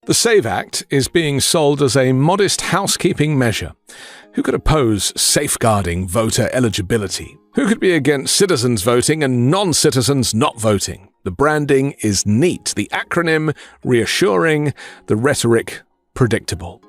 The SAVE Act is being sold as a modest housekeeping measure. Who could oppose safeguarding voter eligibility? Who could be against citizens voting and non-citizens not voting? The branding is neat, the acronym reassuring, the rhetoric predictable.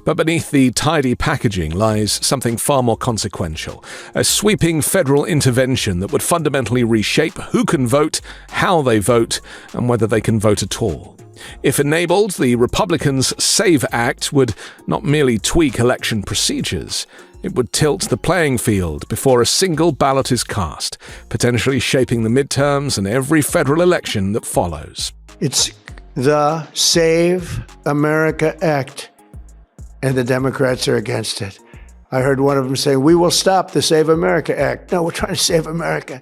But beneath the tidy packaging lies something far more consequential, a sweeping federal intervention that would fundamentally reshape who can vote, how they vote, and whether they can vote at all. If enabled, the Republicans' SAVE Act would not merely tweak election procedures, it would tilt the playing field before a single ballot is cast, potentially shaping the midterms and every federal election that follows. It's the Save America Act, and the Democrats are against it. I heard one of them say, "We will stop the Save America Act." No, we're trying to save America.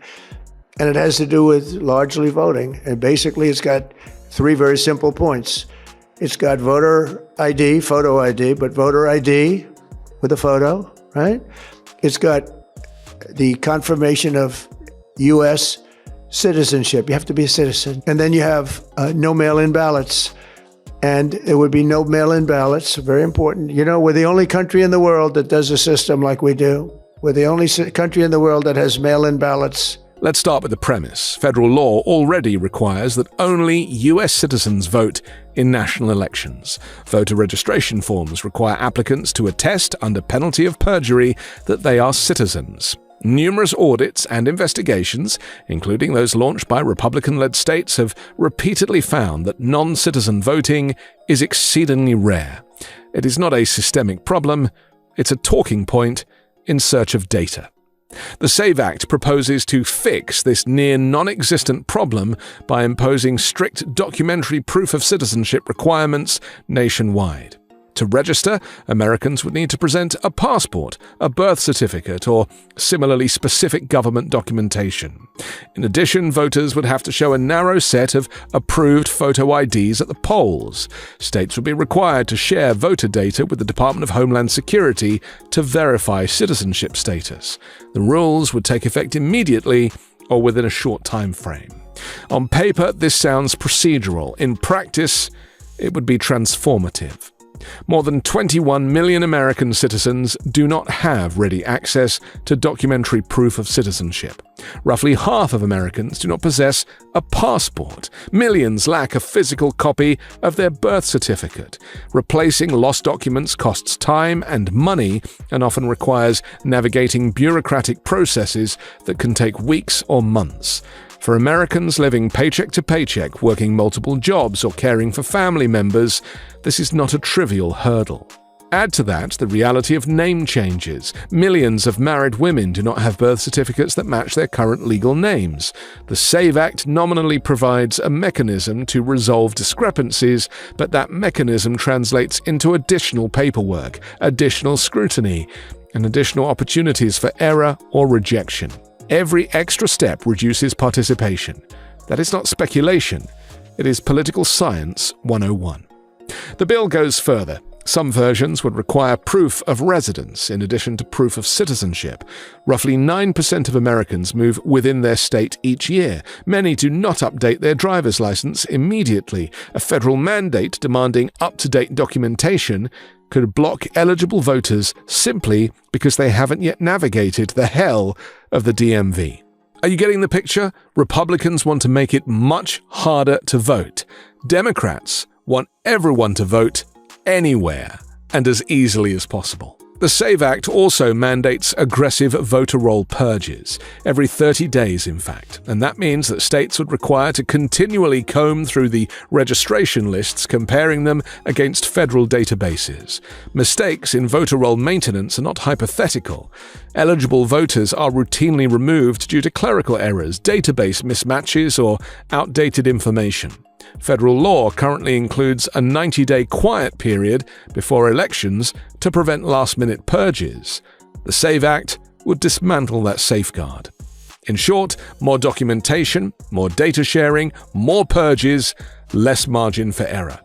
And it has to do with largely voting. And basically, it's got three very simple points. It's got voter ID, photo ID, but voter ID with a photo, right? It's got the confirmation of U.S. citizenship. You have to be a citizen. And then you have no mail-in ballots. And there would be no mail-in ballots, very important. You know, we're the only country in the world that does a system like we do. We're the only country in the world that has mail-in ballots. Let's start with the premise. Federal law already requires that only U.S. citizens vote in national elections. Voter registration forms require applicants to attest under penalty of perjury that they are citizens. Numerous audits and investigations, including those launched by Republican-led states, have repeatedly found that non-citizen voting is exceedingly rare. It is not a systemic problem, it's a talking point in search of data. The SAVE Act proposes to fix this near non-existent problem by imposing strict documentary proof of citizenship requirements nationwide. To register, Americans would need to present a passport, a birth certificate, or similarly specific government documentation. In addition, voters would have to show a narrow set of approved photo IDs at the polls. States would be required to share voter data with the Department of Homeland Security to verify citizenship status. The rules would take effect immediately or within a short time frame. On paper, this sounds procedural. In practice, it would be transformative. More than 21 million American citizens do not have ready access to documentary proof of citizenship. Roughly half of Americans do not possess a passport. Millions lack a physical copy of their birth certificate. Replacing lost documents costs time and money and often requires navigating bureaucratic processes that can take weeks or months. For Americans living paycheck to paycheck, working multiple jobs, or caring for family members, this is not a trivial hurdle. Add to that the reality of name changes. Millions of married women do not have birth certificates that match their current legal names. The SAVE Act nominally provides a mechanism to resolve discrepancies, but that mechanism translates into additional paperwork, additional scrutiny, and additional opportunities for error or rejection. Every extra step reduces participation. That is not speculation. It is political science 101. The bill goes further. Some versions would require proof of residence in addition to proof of citizenship. Roughly 9% of Americans move within their state each year. Many do not update their driver's license immediately. A federal mandate demanding up-to-date documentation could block eligible voters simply because they haven't yet navigated the hell of the DMV. Are you getting the picture? Republicans want to make it much harder to vote. Democrats want everyone to vote anywhere and as easily as possible. The SAVE Act also mandates aggressive voter roll purges, every 30 days in fact, and that means that states would require to continually comb through the registration lists, comparing them against federal databases. Mistakes in voter roll maintenance are not hypothetical. Eligible voters are routinely removed due to clerical errors, database mismatches, or outdated information. Federal law currently includes a 90-day quiet period before elections to prevent last-minute purges. The SAVE Act would dismantle that safeguard. In short, more documentation, more data sharing, more purges, less margin for error.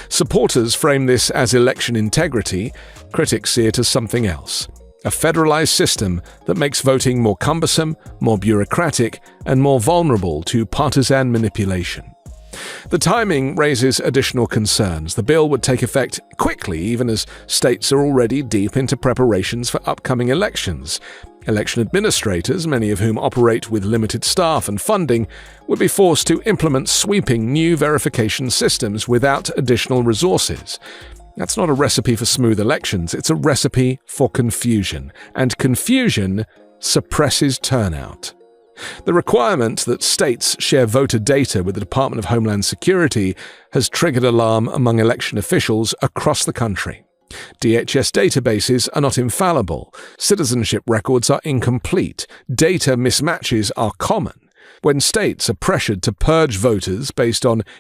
Supporters frame this as election integrity. Critics see it as something else. A federalized system that makes voting more cumbersome, more bureaucratic, and more vulnerable to partisan manipulation. The timing raises additional concerns. The bill would take effect quickly, even as states are already deep into preparations for upcoming elections. Election administrators, many of whom operate with limited staff and funding, would be forced to implement sweeping new verification systems without additional resources. That's not a recipe for smooth elections, it's a recipe for confusion, and confusion suppresses turnout. The requirement that states share voter data with the Department of Homeland Security has triggered alarm among election officials across the country. DHS databases are not infallible, citizenship records are incomplete, data mismatches are common. When states are pressured to purge voters based on